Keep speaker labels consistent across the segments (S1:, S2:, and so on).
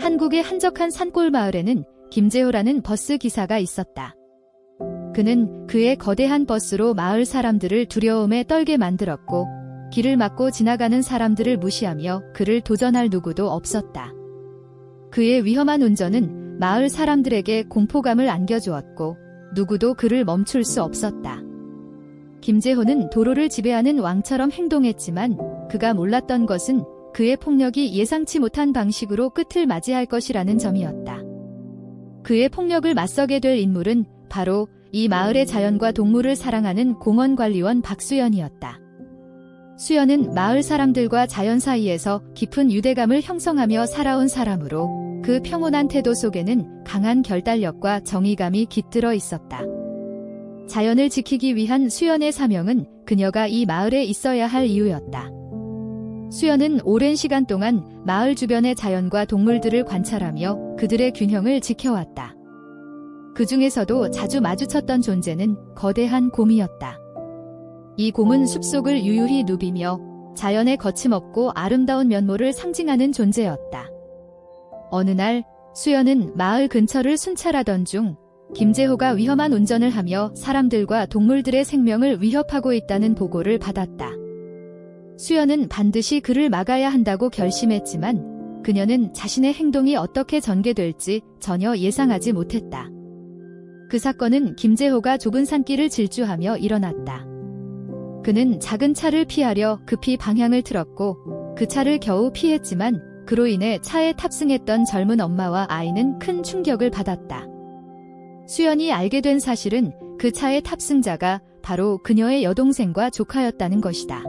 S1: 한국의 한적한 산골 마을에는 김재호라는 버스 기사가 있었다. 그는 그의 거대한 버스로 마을 사람들을 두려움에 떨게 만들었고 길을 막고 지나가는 사람들을 무시하며 그를 도전할 누구도 없었다. 그의 위험한 운전은 마을 사람들에게 공포감을 안겨주었고 누구도 그를 멈출 수 없었다. 김재호는 도로를 지배하는 왕처럼 행동했지만 그가 몰랐던 것은 그의 폭력이 예상치 못한 방식으로 끝을 맞이할 것이라는 점이었다. 그의 폭력을 맞서게 될 인물은 바로 이 마을의 자연과 동물을 사랑하는 공원관리원 박수연이었다. 수연은 마을 사람들과 자연 사이에서 깊은 유대감을 형성하며 살아온 사람으로 그 평온한 태도 속에는 강한 결단력과 정의감이 깃들어 있었다. 자연을 지키기 위한 수연의 사명은 그녀가 이 마을에 있어야 할 이유였다. 수연은 오랜 시간 동안 마을 주변의 자연과 동물들을 관찰하며 그들의 균형을 지켜왔다. 그 중에서도 자주 마주쳤던 존재는 거대한 곰이었다. 이 곰은 숲속을 유유히 누비며 자연의 거침없고 아름다운 면모를 상징하는 존재였다. 어느 날 수연은 마을 근처를 순찰하던 중 김재호가 위험한 운전을 하며 사람들과 동물들의 생명을 위협하고 있다는 보고를 받았다. 수연은 반드시 그를 막아야 한다고 결심했지만 그녀는 자신의 행동이 어떻게 전개될지 전혀 예상하지 못했다. 그 사건은 김재호가 좁은 산길을 질주하며 일어났다. 그는 작은 차를 피하려 급히 방향을 틀었고 그 차를 겨우 피했지만 그로 인해 차에 탑승했던 젊은 엄마와 아이는 큰 충격을 받았다. 수연이 알게 된 사실은 그 차의 탑승자가 바로 그녀의 여동생과 조카였다는 것이다.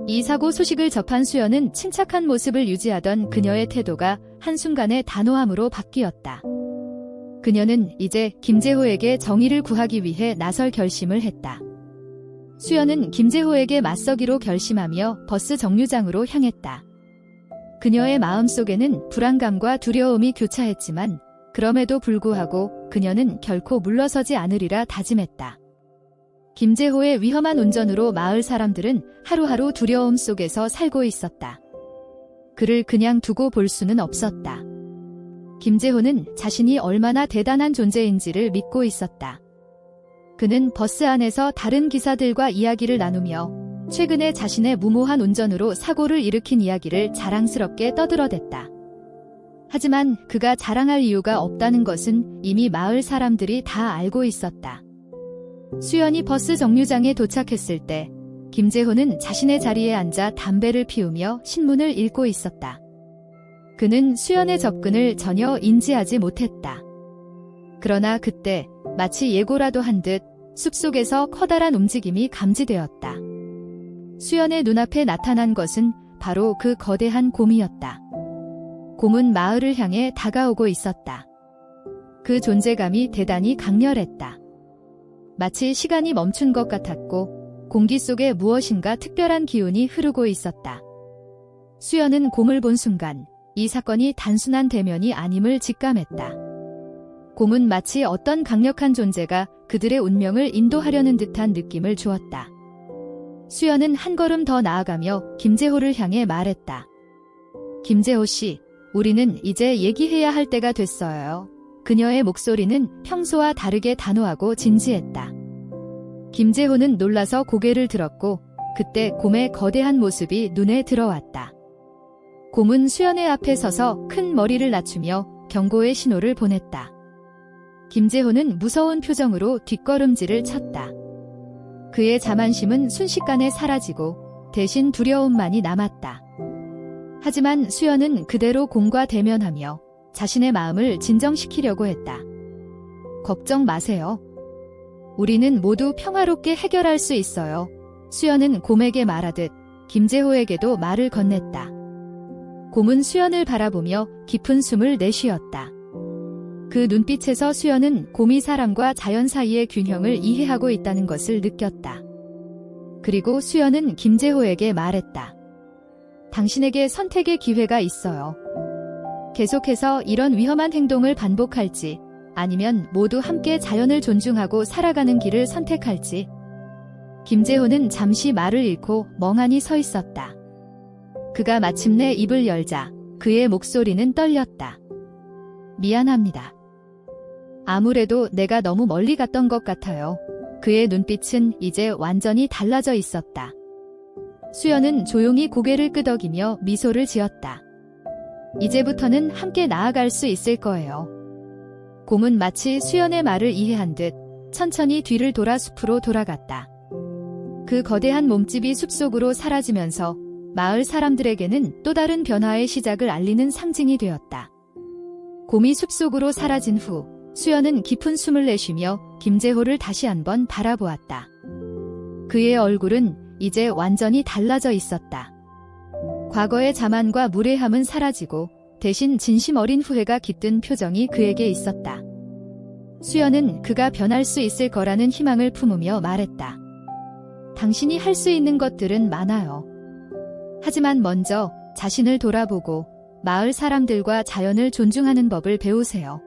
S1: 이 사고 소식을 접한 수연은 침착한 모습을 유지하던 그녀의 태도가 한순간에 단호함으로 바뀌었다. 그녀는 이제 김재호에게 정의를 구하기 위해 나설 결심을 했다. 수연은 김재호에게 맞서기로 결심하며 버스 정류장으로 향했다. 그녀의 마음속에는 불안감과 두려움이 교차했지만 그럼에도 불구하고 그녀는 결코 물러서지 않으리라 다짐했다. 김재호의 위험한 운전으로 마을 사람들은 하루하루 두려움 속에서 살고 있었다. 그를 그냥 두고 볼 수는 없었다. 김재호는 자신이 얼마나 대단한 존재인지를 믿고 있었다. 그는 버스 안에서 다른 기사들과 이야기를 나누며 최근에 자신의 무모한 운전으로 사고를 일으킨 이야기를 자랑스럽게 떠들어댔다. 하지만 그가 자랑할 이유가 없다는 것은 이미 마을 사람들이 다 알고 있었다. 수연이 버스 정류장에 도착했을 때 김재호는 자신의 자리에 앉아 담배를 피우며 신문을 읽고 있었다. 그는 수연의 접근을 전혀 인지하지 못했다. 그러나 그때 마치 예고라도 한 듯 숲속에서 커다란 움직임이 감지되었다. 수연의 눈앞에 나타난 것은 바로 그 거대한 곰이었다. 곰은 마을을 향해 다가오고 있었다. 그 존재감이 대단히 강렬했다. 마치 시간이 멈춘 것 같았고 공기 속에 무엇인가 특별한 기운이 흐르고 있었다. 수연은 곰을 본 순간 이 사건이 단순한 대면이 아님을 직감했다. 곰은 마치 어떤 강력한 존재가 그들의 운명을 인도하려는 듯한 느낌을 주었다. 수연은 한 걸음 더 나아가며 김재호를 향해 말했다. 김재호 씨, 우리는 이제 얘기해야 할 때가 됐어요. 그녀의 목소리는 평소와 다르게 단호하고 진지했다. 김재호는 놀라서 고개를 들었고 그때 곰의 거대한 모습이 눈에 들어왔다. 곰은 수연의 앞에 서서 큰 머리를 낮추며 경고의 신호를 보냈다. 김재호는 무서운 표정으로 뒷걸음질을 쳤다. 그의 자만심은 순식간에 사라지고 대신 두려움만이 남았다. 하지만 수연은 그대로 곰과 대면하며 자신의 마음을 진정시키려고 했다. 걱정 마세요. 우리는 모두 평화롭게 해결할 수 있어요. 수연은 곰에게 말하듯 김재호에게도 말을 건넸다. 곰은 수연을 바라보며 깊은 숨을 내쉬었다. 그 눈빛에서 수연은 곰이 사람과 자연 사이의 균형을 이해하고 있다는 것을 느꼈다. 그리고 수연은 김재호에게 말했다. 당신에게 선택의 기회가 있어요. 계속해서 이런 위험한 행동을 반복할지 아니면 모두 함께 자연을 존중하고 살아가는 길을 선택할지. 김재호는 잠시 말을 잃고 멍하니 서 있었다. 그가 마침내 입을 열자 그의 목소리는 떨렸다. 미안합니다. 아무래도 내가 너무 멀리 갔던 것 같아요. 그의 눈빛은 이제 완전히 달라져 있었다. 수연은 조용히 고개를 끄덕이며 미소를 지었다. 이제부터는 함께 나아갈 수 있을 거예요. 곰은 마치 수연의 말을 이해한 듯 천천히 뒤를 돌아 숲으로 돌아갔다. 그 거대한 몸집이 숲속으로 사라지면서 마을 사람들에게는 또 다른 변화의 시작을 알리는 상징이 되었다. 곰이 숲속으로 사라진 후 수연은 깊은 숨을 내쉬며 김재호를 다시 한번 바라보았다. 그의 얼굴은 이제 완전히 달라져 있었다. 과거의 자만과 무례함은 사라지고 대신 진심 어린 후회가 깃든 표정이 그에게 있었다. 수연은 그가 변할 수 있을 거라는 희망을 품으며 말했다. 당신이 할 수 있는 것들은 많아요. 하지만 먼저 자신을 돌아보고 마을 사람들과 자연을 존중하는 법을 배우세요.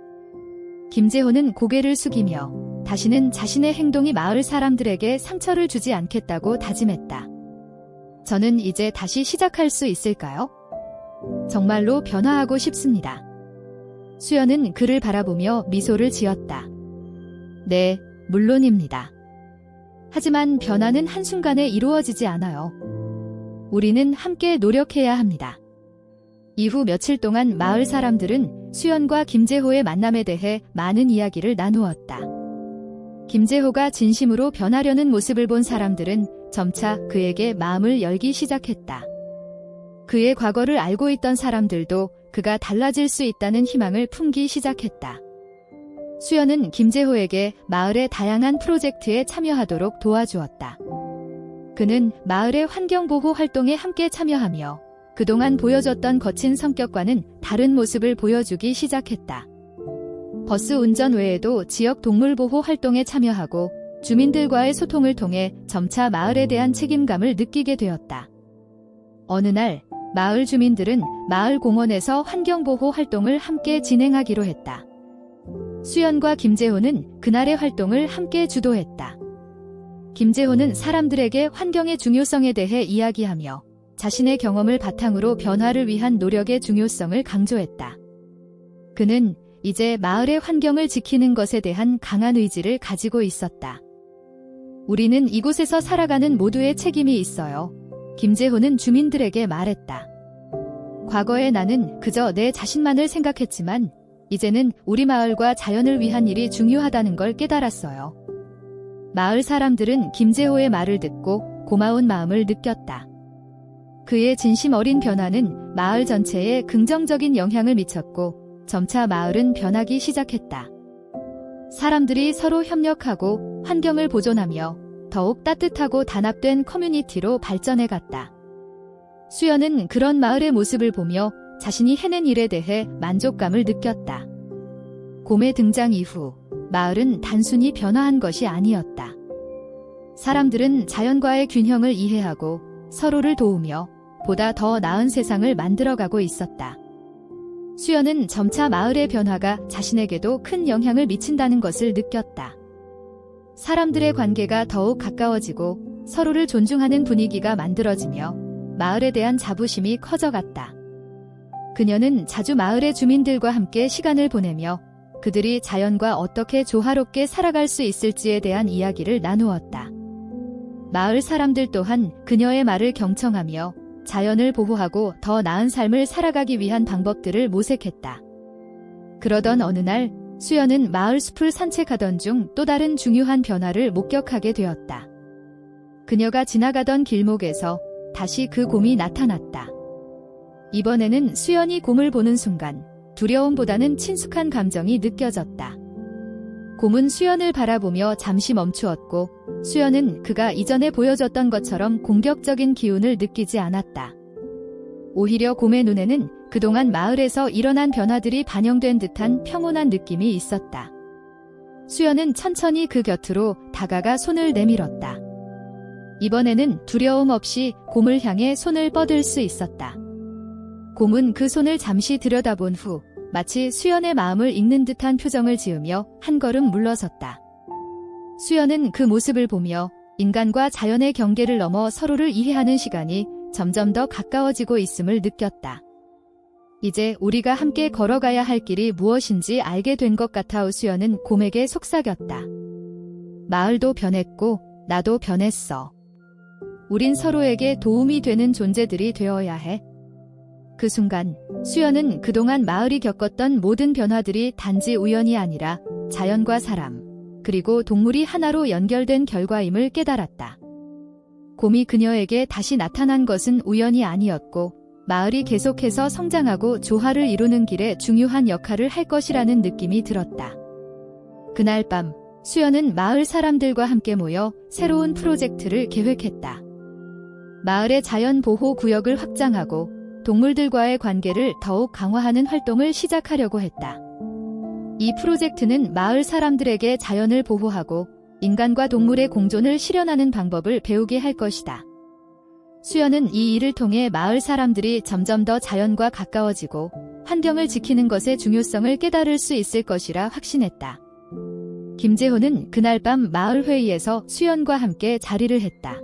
S1: 김재호는 고개를 숙이며 다시는 자신의 행동이 마을 사람들에게 상처를 주지 않겠다고 다짐했다. 저는 이제 다시 시작할 수 있을까요? 정말로 변화하고 싶습니다. 수연은 그를 바라보며 미소를 지었다. 네, 물론입니다. 하지만 변화는 한순간에 이루어지지 않아요. 우리는 함께 노력해야 합니다. 이후 며칠 동안 마을 사람들은 수연과 김재호의 만남에 대해 많은 이야기를 나누었다. 김재호가 진심으로 변하려는 모습을 본 사람들은 점차 그에게 마음을 열기 시작했다. 그의 과거를 알고 있던 사람들도 그가 달라질 수 있다는 희망을 품기 시작했다. 수연은 김재호에게 마을의 다양한 프로젝트에 참여하도록 도와주었다. 그는 마을의 환경보호 활동에 함께 참여하며 그동안 보여줬던 거친 성격과는 다른 모습을 보여주기 시작했다. 버스 운전 외에도 지역 동물보호 활동에 참여하고 주민들과의 소통을 통해 점차 마을에 대한 책임감을 느끼게 되었다. 어느 날 마을 주민들은 마을 공원에서 환경보호 활동을 함께 진행하기로 했다. 수연과 김재호는 그날의 활동을 함께 주도했다. 김재호는 사람들에게 환경의 중요성에 대해 이야기하며 자신의 경험을 바탕으로 변화를 위한 노력의 중요성을 강조했다. 그는 이제 마을의 환경을 지키는 것에 대한 강한 의지를 가지고 있었다. 우리는 이곳에서 살아가는 모두의 책임이 있어요. 김재호는 주민들에게 말했다. 과거에 나는 그저 내 자신만을 생각했지만 이제는 우리 마을과 자연을 위한 일이 중요하다는 걸 깨달았어요. 마을 사람들은 김재호의 말을 듣고 고마운 마음을 느꼈다. 그의 진심 어린 변화는 마을 전체에 긍정적인 영향을 미쳤고 점차 마을은 변하기 시작했다. 사람들이 서로 협력하고 환경을 보존하며 더욱 따뜻하고 단합된 커뮤니티로 발전해갔다. 수연은 그런 마을의 모습을 보며 자신이 해낸 일에 대해 만족감을 느꼈다. 곰의 등장 이후 마을은 단순히 변화한 것이 아니었다. 사람들은 자연과의 균형을 이해하고 서로를 도우며 보다 더 나은 세상을 만들어가고 있었다. 수연은 점차 마을의 변화가 자신에게도 큰 영향을 미친다는 것을 느꼈다. 사람들의 관계가 더욱 가까워지고 서로를 존중하는 분위기가 만들어지며 마을에 대한 자부심이 커져갔다. 그녀는 자주 마을의 주민들과 함께 시간을 보내며 그들이 자연과 어떻게 조화롭게 살아갈 수 있을지에 대한 이야기를 나누었다. 마을 사람들 또한 그녀의 말을 경청하며 자연을 보호하고 더 나은 삶을 살아가기 위한 방법들을 모색했다. 그러던 어느 날 수연은 마을 숲을 산책하던 중 또 다른 중요한 변화를 목격하게 되었다. 그녀가 지나가던 길목에서 다시 그 곰이 나타났다. 이번에는 수연이 곰을 보는 순간 두려움보다는 친숙한 감정이 느껴졌다. 곰은 수연을 바라보며 잠시 멈추었고 수연은 그가 이전에 보여줬던 것처럼 공격적인 기운을 느끼지 않았다. 오히려 곰의 눈에는 그동안 마을에서 일어난 변화들이 반영된 듯한 평온한 느낌이 있었다. 수연은 천천히 그 곁으로 다가가 손을 내밀었다. 이번에는 두려움 없이 곰을 향해 손을 뻗을 수 있었다. 곰은 그 손을 잠시 들여다본 후 마치 수연의 마음을 읽는 듯한 표정을 지으며 한 걸음 물러섰다. 수연은 그 모습을 보며 인간과 자연의 경계를 넘어 서로를 이해하는 시간이 점점 더 가까워지고 있음을 느꼈다. 이제 우리가 함께 걸어가야 할 길이 무엇인지 알게 된 것 같아 수연은 곰에게 속삭였다. 마을도 변했고 나도 변했어. 우린 서로에게 도움이 되는 존재들이 되어야 해. 그 순간 수연은 그동안 마을이 겪었던 모든 변화들이 단지 우연이 아니라 자연과 사람, 그리고 동물이 하나로 연결된 결과임을 깨달았다. 곰이 그녀에게 다시 나타난 것은 우연이 아니었고 마을이 계속해서 성장하고 조화를 이루는 길에 중요한 역할을 할 것이라는 느낌이 들었다. 그날 밤 수연은 마을 사람들과 함께 모여 새로운 프로젝트를 계획했다. 마을의 자연보호구역을 확장하고 동물들과의 관계를 더욱 강화하는 활동을 시작하려고 했다. 이 프로젝트는 마을 사람들에게 자연을 보호하고 인간과 동물의 공존을 실현하는 방법을 배우게 할 것이다. 수연은 이 일을 통해 마을 사람들이 점점 더 자연과 가까워지고 환경을 지키는 것의 중요성을 깨달을 수 있을 것이라 확신했다. 김재호는 그날 밤 마을 회의에서 수연과 함께 자리를 했다.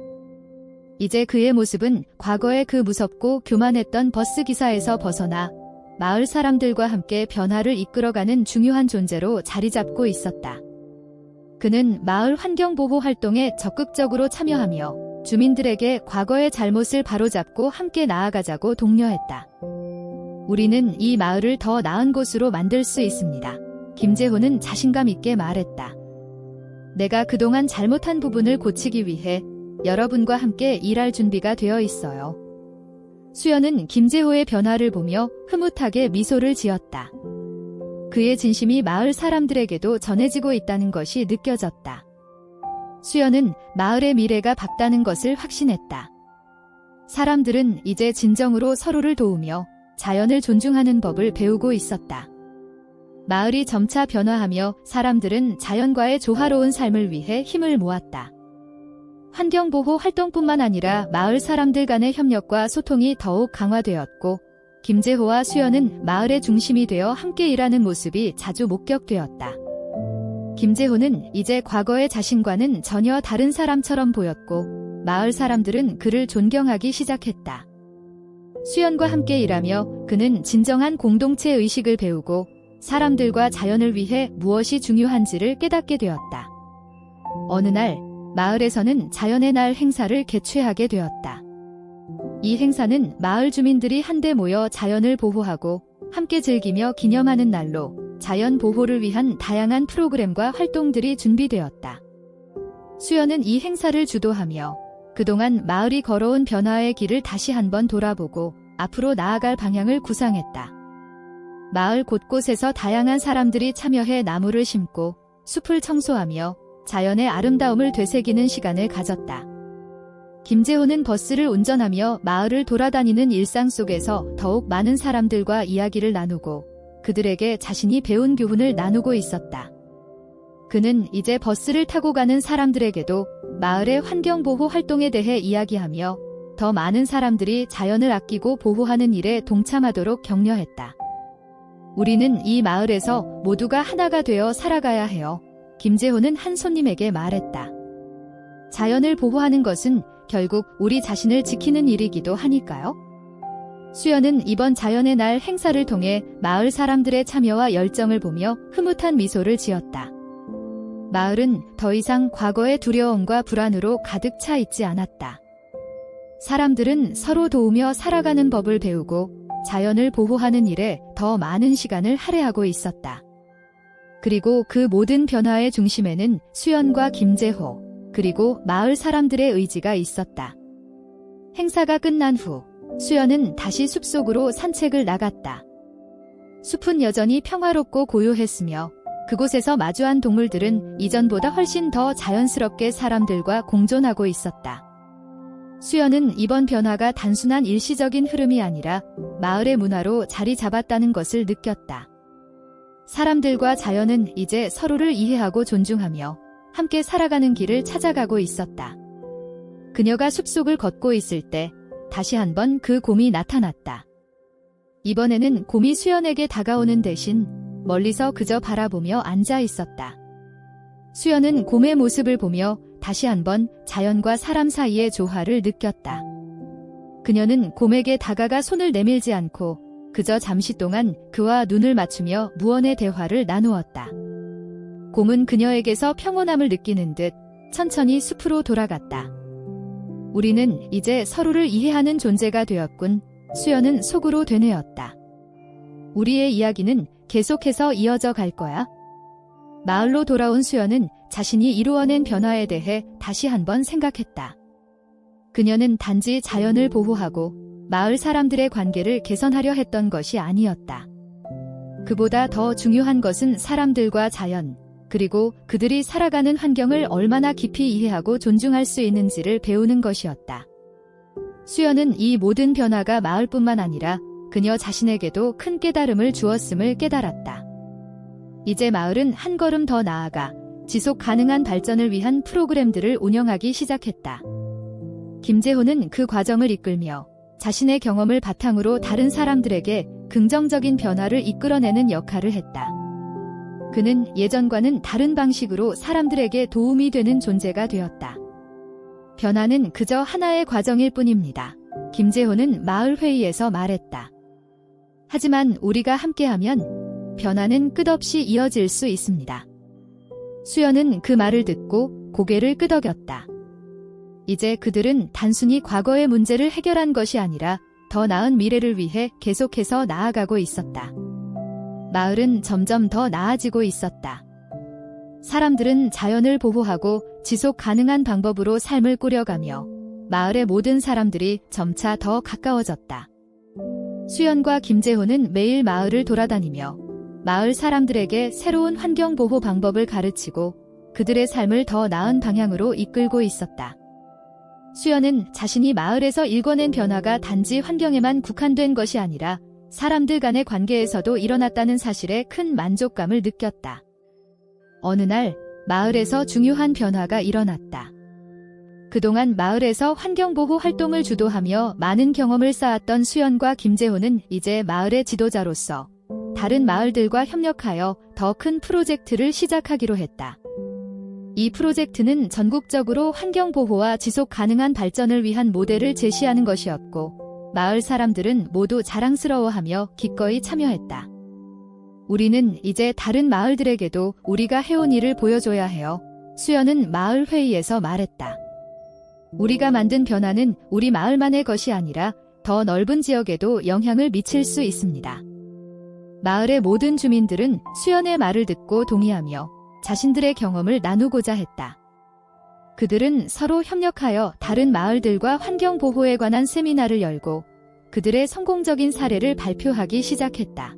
S1: 이제 그의 모습은 과거의 그 무섭고 교만했던 버스 기사에서 벗어나 마을 사람들과 함께 변화를 이끌어가는 중요한 존재로 자리 잡고 있었다. 그는 마을 환경보호 활동에 적극적으로 참여하며 주민들에게 과거의 잘못을 바로잡고 함께 나아가자고 독려했다. 우리는 이 마을을 더 나은 곳으로 만들 수 있습니다. 김재호는 자신감 있게 말했다. 내가 그동안 잘못한 부분을 고치기 위해 여러분과 함께 일할 준비가 되어 있어요. 수연은 김재호의 변화를 보며 흐뭇하게 미소를 지었다. 그의 진심이 마을 사람들에게도 전해지고 있다는 것이 느껴졌다. 수연은 마을의 미래가 밝다는 것을 확신했다. 사람들은 이제 진정으로 서로를 도우며 자연을 존중하는 법을 배우고 있었다. 마을이 점차 변화하며 사람들은 자연과의 조화로운 삶을 위해 힘을 모았다. 환경보호 활동뿐만 아니라 마을 사람들 간의 협력과 소통이 더욱 강화되었고 김재호와 수연은 마을의 중심이 되어 함께 일하는 모습이 자주 목격되었다. 김재호는 이제 과거의 자신과는 전혀 다른 사람처럼 보였고 마을 사람들은 그를 존경하기 시작했다. 수연과 함께 일하며 그는 진정한 공동체 의식을 배우고 사람들과 자연을 위해 무엇이 중요한지를 깨닫게 되었다. 어느 날 마을에서는 자연의 날 행사를 개최하게 되었다. 이 행사는 마을 주민들이 한데 모여 자연을 보호하고 함께 즐기며 기념하는 날로 자연 보호를 위한 다양한 프로그램과 활동들이 준비되었다. 수연은 이 행사를 주도하며 그동안 마을이 걸어온 변화의 길을 다시 한번 돌아보고 앞으로 나아갈 방향을 구상했다. 마을 곳곳에서 다양한 사람들이 참여해 나무를 심고 숲을 청소하며 자연의 아름다움을 되새기는 시간을 가졌다. 김재호는 버스를 운전하며 마을을 돌아다니는 일상 속에서 더욱 많은 사람들과 이야기를 나누고 그들에게 자신이 배운 교훈을 나누고 있었다. 그는 이제 버스를 타고 가는 사람들에게도 마을의 환경보호 활동에 대해 이야기하며 더 많은 사람들이 자연을 아끼고 보호하는 일에 동참하도록 격려했다. 우리는 이 마을에서 모두가 하나가 되어 살아가야 해요. 김재호는 한 손님에게 말했다. 자연을 보호하는 것은 결국 우리 자신을 지키는 일이기도 하니까요. 수연은 이번 자연의 날 행사를 통해 마을 사람들의 참여와 열정을 보며 흐뭇한 미소를 지었다. 마을은 더 이상 과거의 두려움과 불안으로 가득 차 있지 않았다. 사람들은 서로 도우며 살아가는 법을 배우고 자연을 보호하는 일에 더 많은 시간을 할애하고 있었다. 그리고 그 모든 변화의 중심에는 수연과 김재호, 그리고 마을 사람들의 의지가 있었다. 행사가 끝난 후 수연은 다시 숲속으로 산책을 나갔다. 숲은 여전히 평화롭고 고요했으며 그곳에서 마주한 동물들은 이전보다 훨씬 더 자연스럽게 사람들과 공존하고 있었다. 수연은 이번 변화가 단순한 일시적인 흐름이 아니라 마을의 문화로 자리 잡았다는 것을 느꼈다. 사람들과 자연은 이제 서로를 이해하고 존중하며 함께 살아가는 길을 찾아가고 있었다. 그녀가 숲속을 걷고 있을 때 다시 한번 그 곰이 나타났다. 이번에는 곰이 수연에게 다가오는 대신 멀리서 그저 바라보며 앉아 있었다. 수연은 곰의 모습을 보며 다시 한번 자연과 사람 사이의 조화를 느꼈다. 그녀는 곰에게 다가가 손을 내밀지 않고 그저 잠시 동안 그와 눈을 맞추며 무언의 대화를 나누었다. 곰은 그녀에게서 평온함을 느끼는 듯 천천히 숲으로 돌아갔다. 우리는 이제 서로를 이해하는 존재가 되었군. 수연은 속으로 되뇌었다. 우리의 이야기는 계속해서 이어져 갈 거야. 마을로 돌아온 수연은 자신이 이루어낸 변화에 대해 다시 한번 생각했다. 그녀는 단지 자연을 보호하고 마을 사람들의 관계를 개선하려 했던 것이 아니었다. 그보다 더 중요한 것은 사람들과 자연, 그리고 그들이 살아가는 환경을 얼마나 깊이 이해하고 존중할 수 있는지를 배우는 것이었다. 수연은 이 모든 변화가 마을뿐만 아니라 그녀 자신에게도 큰 깨달음을 주었음을 깨달았다. 이제 마을은 한 걸음 더 나아가 지속 가능한 발전을 위한 프로그램들을 운영하기 시작했다. 김재호는 그 과정을 이끌며 자신의 경험을 바탕으로 다른 사람들에게 긍정적인 변화를 이끌어내는 역할을 했다. 그는 예전과는 다른 방식으로 사람들에게 도움이 되는 존재가 되었다. 변화는 그저 하나의 과정일 뿐입니다. 김재호는 마을 회의에서 말했다. 하지만 우리가 함께하면 변화는 끝없이 이어질 수 있습니다. 수연은 그 말을 듣고 고개를 끄덕였다. 이제 그들은 단순히 과거의 문제를 해결한 것이 아니라 더 나은 미래를 위해 계속해서 나아가고 있었다. 마을은 점점 더 나아지고 있었다. 사람들은 자연을 보호하고 지속 가능한 방법으로 삶을 꾸려가며 마을의 모든 사람들이 점차 더 가까워졌다. 수연과 김재호는 매일 마을을 돌아다니며 마을 사람들에게 새로운 환경 보호 방법을 가르치고 그들의 삶을 더 나은 방향으로 이끌고 있었다. 수연은 자신이 마을에서 일궈낸 변화가 단지 환경에만 국한된 것이 아니라 사람들 간의 관계에서도 일어났다는 사실에 큰 만족감을 느꼈다. 어느 날 마을에서 중요한 변화가 일어났다. 그동안 마을에서 환경보호 활동을 주도하며 많은 경험을 쌓았던 수연과 김재호는 이제 마을의 지도자로서 다른 마을들과 협력하여 더 큰 프로젝트를 시작하기로 했다. 이 프로젝트는 전국적으로 환경보호와 지속 가능한 발전을 위한 모델을 제시하는 것이었고 마을 사람들은 모두 자랑스러워하며 기꺼이 참여했다. 우리는 이제 다른 마을들에게도 우리가 해온 일을 보여줘야 해요. 수연은 마을 회의에서 말했다. 우리가 만든 변화는 우리 마을만의 것이 아니라 더 넓은 지역에도 영향을 미칠 수 있습니다. 마을의 모든 주민들은 수연의 말을 듣고 동의하며 자신들의 경험을 나누고자 했다. 그들은 서로 협력하여 다른 마을들과 환경보호에 관한 세미나를 열고 그들의 성공적인 사례를 발표하기 시작했다.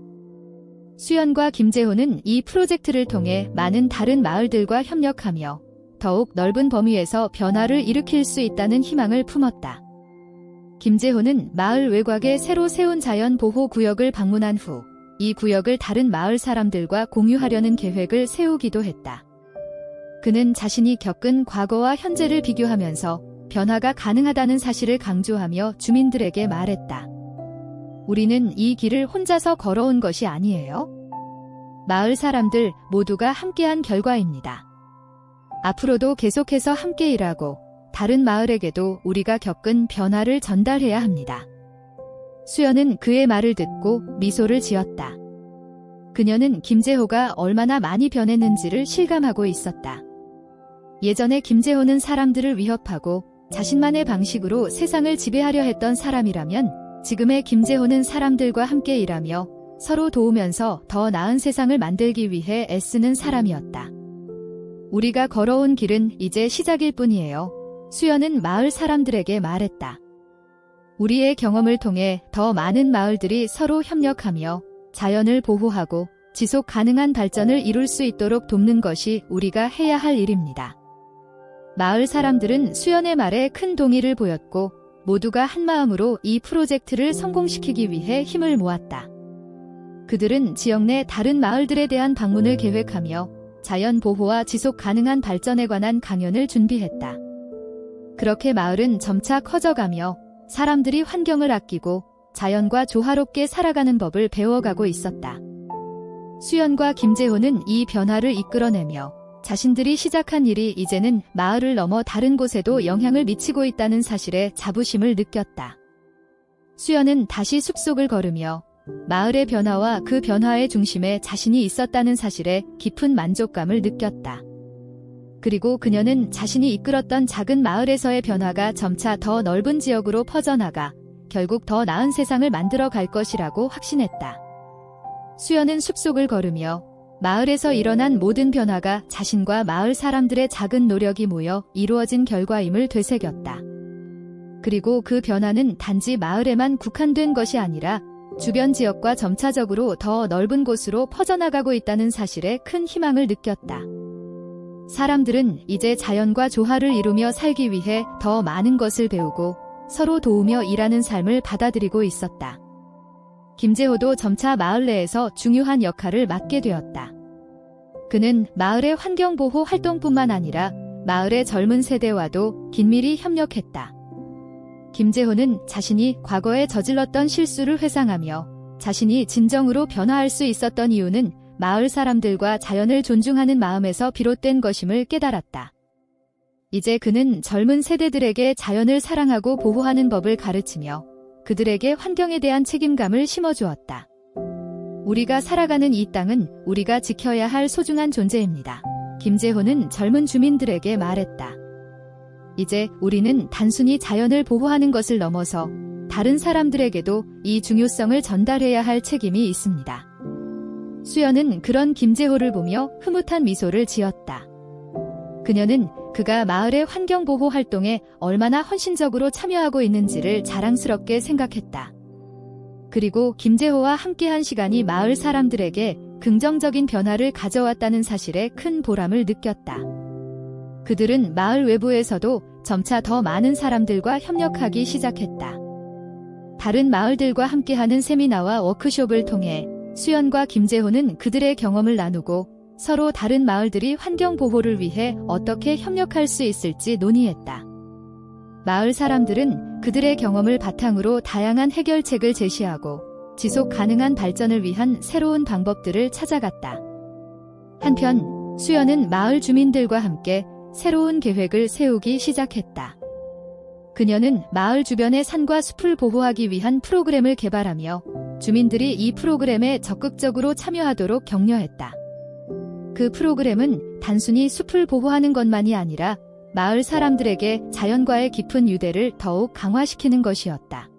S1: 수연과 김재호는 이 프로젝트를 통해 많은 다른 마을들과 협력하며 더욱 넓은 범위에서 변화를 일으킬 수 있다는 희망을 품었다. 김재호는 마을 외곽에 새로 세운 자연보호구역을 방문한 후 이 구역을 다른 마을 사람들과 공유하려는 계획을 세우기도 했다. 그는 자신이 겪은 과거와 현재를 비교하면서 변화가 가능하다는 사실을 강조하며 주민들에게 말했다. 우리는 이 길을 혼자서 걸어온 것이 아니에요. 마을 사람들 모두가 함께한 결과입니다. 앞으로도 계속해서 함께 일하고 다른 마을에게도 우리가 겪은 변화를 전달해야 합니다. 수연은 그의 말을 듣고 미소를 지었다. 그녀는 김재호가 얼마나 많이 변했는지를 실감하고 있었다. 예전에 김재호는 사람들을 위협하고 자신만의 방식으로 세상을 지배하려 했던 사람이라면 지금의 김재호는 사람들과 함께 일하며 서로 도우면서 더 나은 세상을 만들기 위해 애쓰는 사람이었다. 우리가 걸어온 길은 이제 시작일 뿐이에요. 수연은 마을 사람들에게 말했다. 우리의 경험을 통해 더 많은 마을들이 서로 협력하며 자연을 보호하고 지속 가능한 발전을 이룰 수 있도록 돕는 것이 우리가 해야 할 일입니다. 마을 사람들은 수연의 말에 큰 동의를 보였고 모두가 한마음으로 이 프로젝트를 성공시키기 위해 힘을 모았다. 그들은 지역 내 다른 마을들에 대한 방문을 계획하며 자연 보호와 지속 가능한 발전에 관한 강연을 준비했다. 그렇게 마을은 점차 커져가며 사람들이 환경을 아끼고 자연과 조화롭게 살아가는 법을 배워가고 있었다. 수연과 김재호는 이 변화를 이끌어내며 자신들이 시작한 일이 이제는 마을을 넘어 다른 곳에도 영향을 미치고 있다는 사실에 자부심을 느꼈다. 수연은 다시 숲속을 걸으며 마을의 변화와 그 변화의 중심에 자신이 있었다는 사실에 깊은 만족감을 느꼈다. 그리고 그녀는 자신이 이끌었던 작은 마을에서의 변화가 점차 더 넓은 지역으로 퍼져나가 결국 더 나은 세상을 만들어 갈 것이라고 확신했다. 수연은 숲속을 걸으며 마을에서 일어난 모든 변화가 자신과 마을 사람들의 작은 노력이 모여 이루어진 결과임을 되새겼다. 그리고 그 변화는 단지 마을에만 국한된 것이 아니라 주변 지역과 점차적으로 더 넓은 곳으로 퍼져나가고 있다는 사실에 큰 희망을 느꼈다. 사람들은 이제 자연과 조화를 이루며 살기 위해 더 많은 것을 배우고 서로 도우며 일하는 삶을 받아들이고 있었다. 김재호도 점차 마을 내에서 중요한 역할을 맡게 되었다. 그는 마을의 환경보호 활동뿐만 아니라 마을의 젊은 세대와도 긴밀히 협력했다. 김재호는 자신이 과거에 저질렀던 실수를 회상하며 자신이 진정으로 변화할 수 있었던 이유는 마을 사람들과 자연을 존중하는 마음에서 비롯된 것임을 깨달았다. 이제 그는 젊은 세대들에게 자연을 사랑하고 보호하는 법을 가르치며 그들에게 환경에 대한 책임감을 심어주었다. 우리가 살아가는 이 땅은 우리가 지켜야 할 소중한 존재입니다. 김재호는 젊은 주민들에게 말했다. 이제 우리는 단순히 자연을 보호하는 것을 넘어서 다른 사람들에게도 이 중요성을 전달해야 할 책임이 있습니다. 수연은 그런 김재호를 보며 흐뭇한 미소를 지었다. 그녀는 그가 마을의 환경보호 활동에 얼마나 헌신적으로 참여하고 있는지를 자랑스럽게 생각했다. 그리고 김재호와 함께한 시간이 마을 사람들에게 긍정적인 변화를 가져왔다는 사실에 큰 보람을 느꼈다. 그들은 마을 외부에서도 점차 더 많은 사람들과 협력하기 시작했다. 다른 마을들과 함께하는 세미나와 워크숍을 통해 수연과 김재호는 그들의 경험을 나누고 서로 다른 마을들이 환경 보호를 위해 어떻게 협력할 수 있을지 논의했다. 마을 사람들은 그들의 경험을 바탕으로 다양한 해결책을 제시하고 지속 가능한 발전을 위한 새로운 방법들을 찾아갔다. 한편 수연은 마을 주민들과 함께 새로운 계획을 세우기 시작했다. 그녀는 마을 주변의 산과 숲을 보호하기 위한 프로그램을 개발하며 주민들이 이 프로그램에 적극적으로 참여하도록 격려했다. 그 프로그램은 단순히 숲을 보호하는 것만이 아니라 마을 사람들에게 자연과의 깊은 유대를 더욱 강화시키는 것이었다.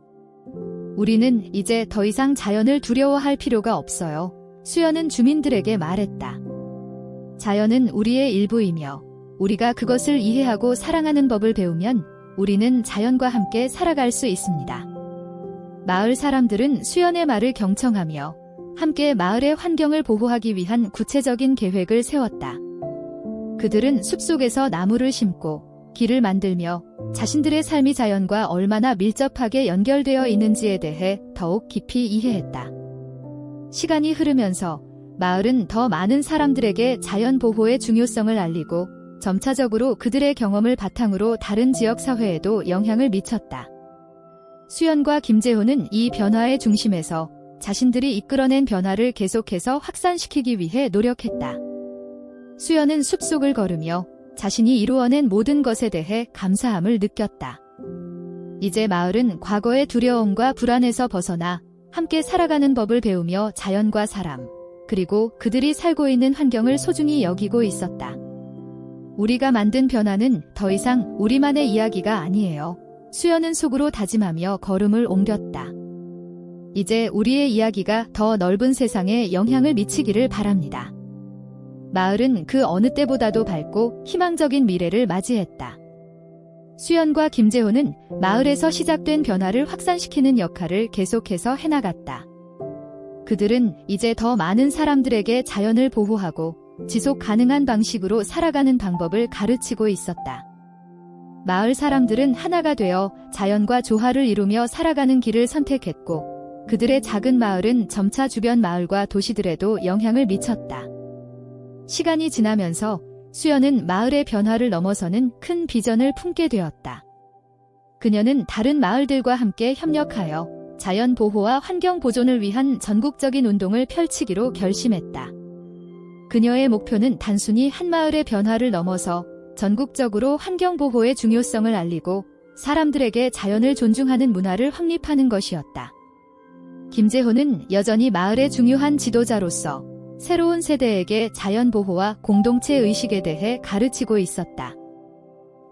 S1: 우리는 이제 더 이상 자연을 두려워할 필요가 없어요. 수연은 주민들에게 말했다. 자연은 우리의 일부이며 우리가 그것을 이해하고 사랑하는 법을 배우면 우리는 자연과 함께 살아갈 수 있습니다. 마을 사람들은 수연의 말을 경청하며 함께 마을의 환경을 보호하기 위한 구체적인 계획을 세웠다. 그들은 숲속에서 나무를 심고 길을 만들며 자신들의 삶이 자연과 얼마나 밀접하게 연결되어 있는지에 대해 더욱 깊이 이해했다. 시간이 흐르면서 마을은 더 많은 사람들에게 자연 보호의 중요성을 알리고 점차적으로 그들의 경험을 바탕으로 다른 지역 사회에도 영향을 미쳤다. 수연과 김재호는 이 변화의 중심에서 자신들이 이끌어낸 변화를 계속해서 확산시키기 위해 노력했다. 수연은 숲속을 걸으며 자신이 이루어낸 모든 것에 대해 감사함을 느꼈다. 이제 마을은 과거의 두려움과 불안에서 벗어나 함께 살아가는 법을 배우며 자연과 사람, 그리고 그들이 살고 있는 환경을 소중히 여기고 있었다. 우리가 만든 변화는 더 이상 우리만의 이야기가 아니에요. 수연은 속으로 다짐하며 걸음을 옮겼다. 이제 우리의 이야기가 더 넓은 세상에 영향을 미치기를 바랍니다. 마을은 그 어느 때보다도 밝고 희망적인 미래를 맞이했다. 수연과 김재호는 마을에서 시작된 변화를 확산시키는 역할을 계속해서 해나갔다. 그들은 이제 더 많은 사람들에게 자연을 보호하고 지속 가능한 방식으로 살아가는 방법을 가르치고 있었다. 마을 사람들은 하나가 되어 자연과 조화를 이루며 살아가는 길을 선택했고 그들의 작은 마을은 점차 주변 마을과 도시들에도 영향을 미쳤다. 시간이 지나면서 수연은 마을의 변화를 넘어서는 큰 비전을 품게 되었다. 그녀는 다른 마을들과 함께 협력하여 자연 보호와 환경 보존을 위한 전국적인 운동을 펼치기로 결심했다. 그녀의 목표는 단순히 한 마을의 변화를 넘어서 전국적으로 환경 보호의 중요성을 알리고 사람들에게 자연을 존중하는 문화를 확립하는 것이었다. 김재호는 여전히 마을의 중요한 지도자로서 새로운 세대에게 자연보호와 공동체 의식에 대해 가르치고 있었다.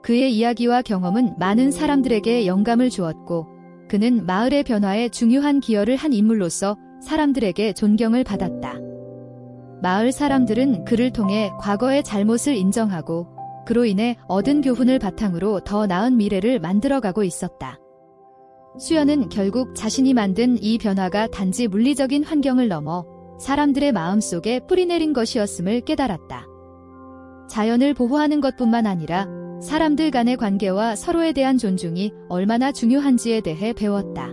S1: 그의 이야기와 경험은 많은 사람들에게 영감을 주었고, 그는 마을의 변화에 중요한 기여를 한 인물로서 사람들에게 존경을 받았다. 마을 사람들은 그를 통해 과거의 잘못을 인정하고, 그로 인해 얻은 교훈을 바탕으로 더 나은 미래를 만들어가고 있었다. 수연은 결국 자신이 만든 이 변화가 단지 물리적인 환경을 넘어 사람들의 마음속에 뿌리내린 것이었음을 깨달았다. 자연을 보호하는 것뿐만 아니라 사람들 간의 관계와 서로에 대한 존중이 얼마나 중요한지에 대해 배웠다.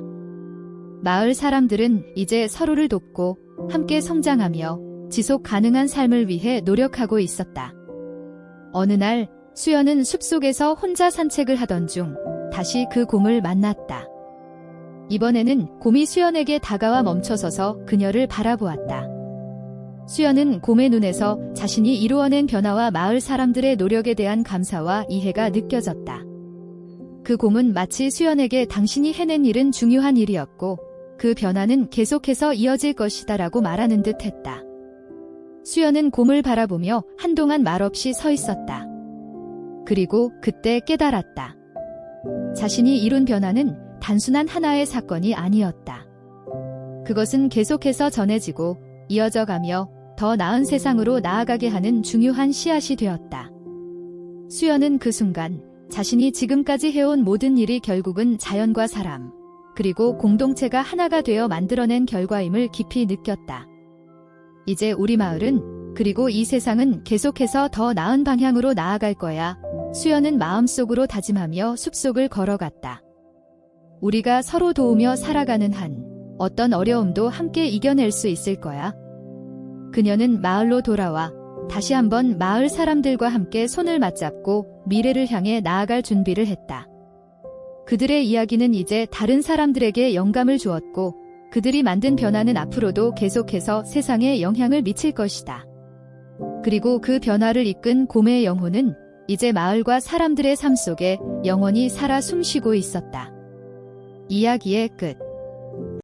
S1: 마을 사람들은 이제 서로를 돕고 함께 성장하며 지속 가능한 삶을 위해 노력하고 있었다. 어느 날 수연은 숲속에서 혼자 산책을 하던 중 다시 그 곰을 만났다. 이번에는 곰이 수연에게 다가와 멈춰서서 그녀를 바라보았다. 수연은 곰의 눈에서 자신이 이루어낸 변화와 마을 사람들의 노력에 대한 감사와 이해가 느껴졌다. 그 곰은 마치 수연에게 당신이 해낸 일은 중요한 일이었고 그 변화는 계속해서 이어질 것이다라고 말하는 듯 했다. 수연은 곰을 바라보며 한동안 말없이 서 있었다. 그리고 그때 깨달았다. 자신이 이룬 변화는 단순한 하나의 사건이 아니었다. 그것은 계속해서 전해지고 이어져가며 더 나은 세상으로 나아가게 하는 중요한 씨앗이 되었다. 수연은 그 순간 자신이 지금까지 해온 모든 일이 결국은 자연과 사람, 그리고 공동체가 하나가 되어 만들어낸 결과임을 깊이 느꼈다. 이제 우리 마을은, 그리고 이 세상은 계속해서 더 나은 방향으로 나아갈 거야. 수연은 마음속으로 다짐하며 숲속을 걸어갔다. 우리가 서로 도우며 살아가는 한 어떤 어려움도 함께 이겨낼 수 있을 거야. 그녀는 마을로 돌아와 다시 한번 마을 사람들과 함께 손을 맞잡고 미래를 향해 나아갈 준비를 했다. 그들의 이야기는 이제 다른 사람들에게 영감을 주었고, 그들이 만든 변화는 앞으로도 계속해서 세상에 영향을 미칠 것이다. 그리고 그 변화를 이끈 곰의 영혼은 이제 마을과 사람들의 삶 속에 영원히 살아 숨쉬고 있었다. 이야기의 끝.